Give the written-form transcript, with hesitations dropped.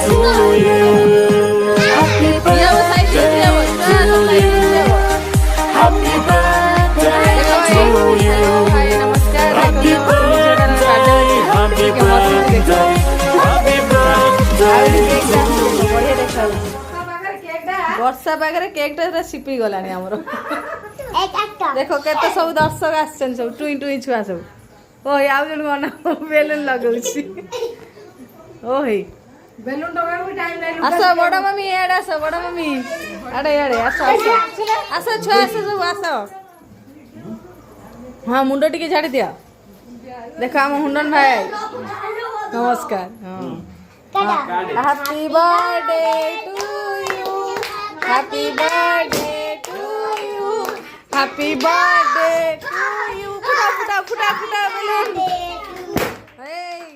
to you. Happy birthday to you. Happy birthday to you. Happy birthday, happy birthday, happy birthday. ବର୍ଷା ପାଖରେ cake ଟା CP ଗଲାଣି ଆମର ଦେଖ କେତେ ସବୁ ଦର୍ଶକ ଆସିଛନ୍ତି ସବୁ ଟୁଇଁ ଟୁଇଁ ଛୁଆ ସବୁ ଓ ଆଉ ଜଣ ମନ ବେଲୁନ ଲଗାଉଛି ଓ ହେଇ ଆସ ବଡ଼ ମମି ଇଆଡ଼େ ଆସ ବଡ଼ ମମି ଆଡ଼େ ଇଆଡ଼େ ଆସ ଆସ ଆସ ଛୁଆ ଆସ ସବୁ ଆସ ହଁ ମୁଣ୍ଡ ଟିକେ ଝାଡ଼ି ଦିଅ ଦେଖ ଆମ ହୁଣ୍ଡନ ଭାଇ ନମସ୍କାର ହଁ happy birthday to you happy birthday to you happy birthday to you ଫୁଟା ଫୁଟା ଫୁଟା ଫୁଟା ବେଲୁନ Hey!